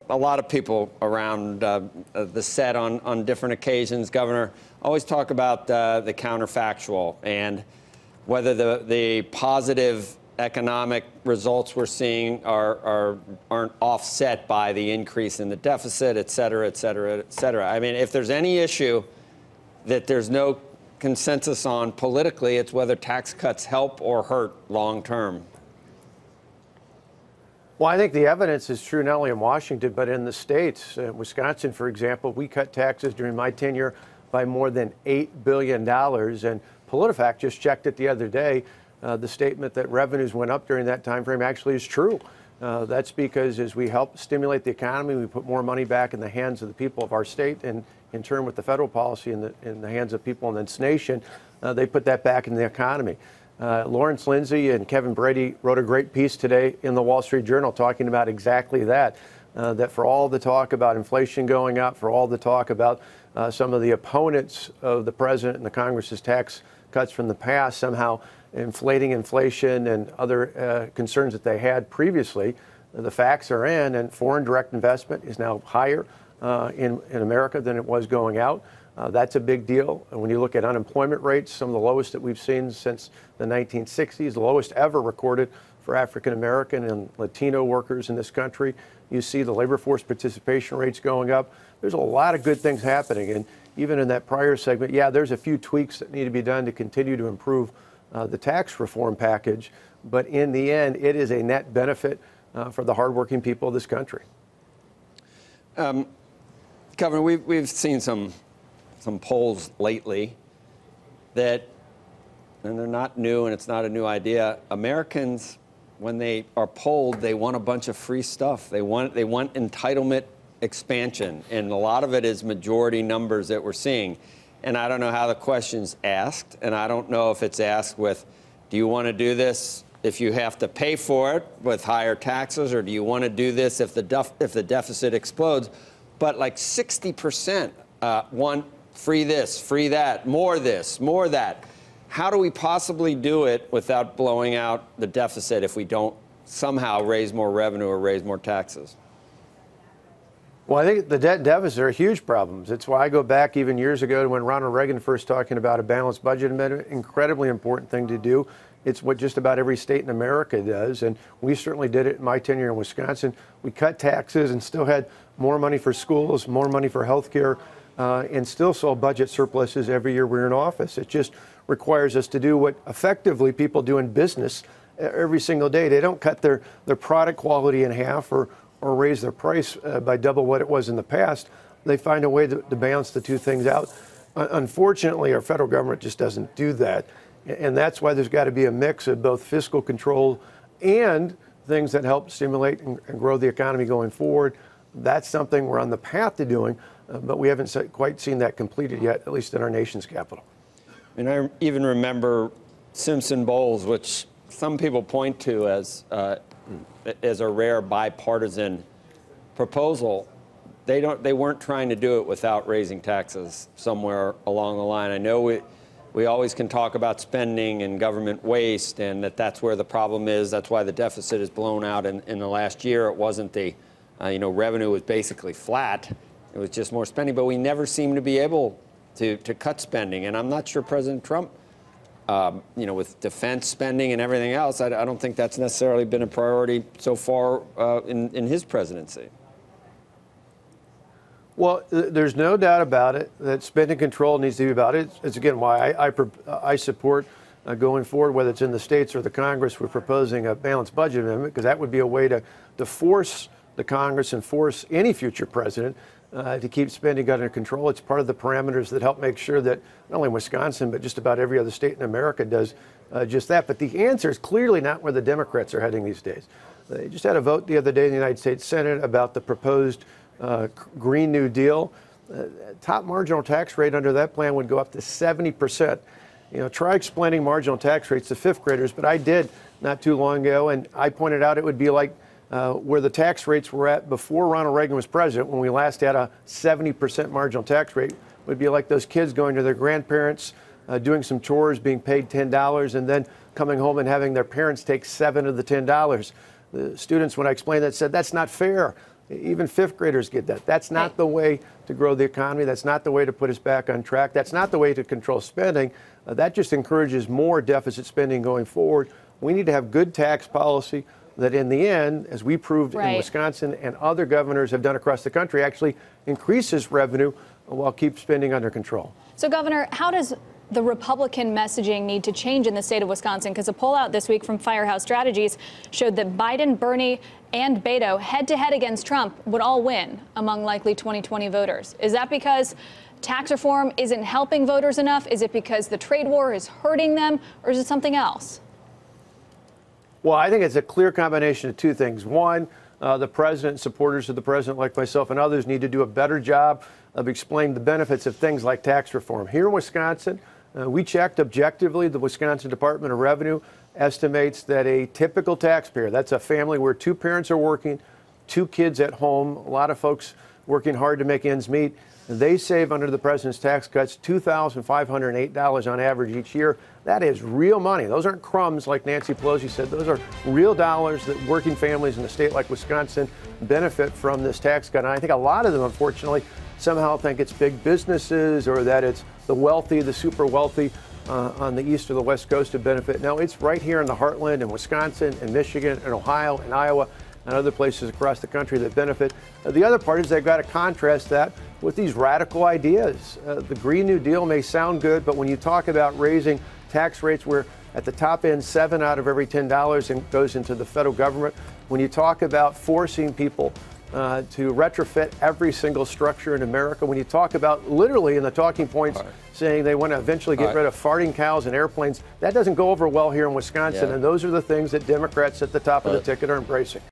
A lot of people around the set on different occasions, Governor, always talk about the counterfactual and whether the positive economic results we're seeing aren't offset by the increase in the deficit, et cetera, et cetera, et cetera. I mean, if there's any issue that there's no consensus on politically, it's whether tax cuts help or hurt long term. Well, I think the evidence is true not only in Washington, but in the states. Wisconsin, for example, we cut taxes during my tenure by more than $8 billion. And PolitiFact just checked it the other day. The statement that revenues went up during that time frame actually is true. That's because as we help stimulate the economy, we put more money back in the hands of the people of our state, and in turn with the federal policy in the hands of people in this nation, they put that back in the economy. Lawrence Lindsay and Kevin Brady wrote a great piece today in the Wall Street Journal talking about exactly that, that for all the talk about inflation going up, for all the talk about some of the opponents of the president and the Congress's tax cuts from the past somehow inflating inflation and other concerns that they had previously, the facts are in, and foreign direct investment is now higher in America than it was going out. That's a big deal. And when you look at unemployment rates, some of the lowest that we've seen since the 1960s, the lowest ever recorded for African American and Latino workers in this country. You see the labor force participation rates going up. There's a lot of good things happening. And even in that prior segment, yeah, there's a few tweaks that need to be done to continue to improve the tax reform package. But in the end, it is a net benefit for the hardworking people of this country. Governor, we've seen some polls lately that, and they're not new and it's not a new idea, Americans, when they are polled, they want a bunch of free stuff. They want entitlement expansion, and a lot of it is majority numbers that we're seeing. And I don't know how the question's asked, and I don't know if it's asked with, do you want to do this if you have to pay for it with higher taxes, or do you want to do this if the deficit explodes? But like 60% want free this, free that, more this, more that. How do we possibly do it without blowing out the deficit if we don't somehow raise more revenue or raise more taxes? Well, I think the debt and deficit are huge problems. It's why I go back even years ago to when Ronald Reagan first talking about a balanced budget amendment, incredibly important thing to do. It's what just about every state in America does, and we certainly did it in my tenure in Wisconsin. We cut taxes and still had more money for schools, more money for health care, and still saw budget surpluses every year we were in office. It just requires us to do what effectively people do in business every single day. They don't cut their product quality in half or raise their price by double what it was in the past. They find a way to balance the two things out. Unfortunately, our federal government just doesn't do that. And that's why there's got to be a mix of both fiscal control and things that help stimulate and grow the economy going forward. That's something we're on the path to doing, but we haven't quite seen that completed yet, at least in our nation's capital. And I even remember Simpson Bowles, which some people point to as a rare bipartisan proposal. They weren't trying to do it without raising taxes somewhere along the line. I know we always can talk about spending and government waste, and that's where the problem is. That's why the deficit is blown out in the last year. It wasn't revenue was basically flat. It was just more spending, but we never seem to be able to cut spending. And I'm not sure President Trump, with defense spending and everything else, I don't think that's necessarily been a priority so far in his presidency. Well, there's no doubt about it that spending control needs to be about it. It's again why I support going forward, whether it's in the states or the Congress, we're proposing a balanced budget amendment, because that would be a way to force the Congress and force any future president to keep spending under control. It's part of the parameters that help make sure that not only Wisconsin, but just about every other state in America does just that. But the answer is clearly not where the Democrats are heading these days. They just had a vote the other day in the United States Senate about the proposed Green New Deal. Top marginal tax rate under that plan would go up to 70%. Try explaining marginal tax rates to fifth graders, but I did not too long ago, and I pointed out it would be like where the tax rates were at before Ronald Reagan was president, when we last had a 70% marginal tax rate. Would be like those kids going to their grandparents, doing some chores, being paid $10, and then coming home and having their parents take $7 of the $10. The students, when I explained that, said, that's not fair. Even fifth graders get that. That's not the way to grow the economy. That's not the way to put us back on track. That's not the way to control spending. That just encourages more deficit spending going forward. We need to have good tax policy that in the end, as we proved in Wisconsin and other governors have done across the country, actually increases revenue while keep spending under control. So, Governor, how does the Republican messaging need to change in the state of Wisconsin? Because a poll out this week from Firehouse Strategies showed that Biden, Bernie, and Beto head-to-head against Trump would all win among likely 2020 voters. Is that because tax reform isn't helping voters enough? Is it because the trade war is hurting them? Or is it something else? Well, I think it's a clear combination of two things. One, the president, supporters of the president like myself and others need to do a better job of explaining the benefits of things like tax reform. Here in Wisconsin, we checked objectively. The Wisconsin Department of Revenue estimates that a typical taxpayer, that's a family where two parents are working, two kids at home, a lot of folks working hard to make ends meet, they save under the president's tax cuts $2,508 on average each year. That is real money. Those aren't crumbs like Nancy Pelosi said. Those are real dollars that working families in a state like Wisconsin benefit from this tax cut. And I think a lot of them, unfortunately, somehow think it's big businesses or that it's the wealthy, the super wealthy on the east or the west coast to benefit. No, it's right here in the heartland in Wisconsin and Michigan and Ohio and Iowa and other places across the country that benefit. The other part is they've got to contrast that with these radical ideas. The Green New Deal may sound good, but when you talk about raising tax rates where at the top end, 7 out of every $10 goes into the federal government, when you talk about forcing people to retrofit every single structure in America, when you talk about literally in the talking points saying they want to eventually get rid of farting cows and airplanes, that doesn't go over well here in Wisconsin. And those are the things that Democrats at the top of the ticket are embracing.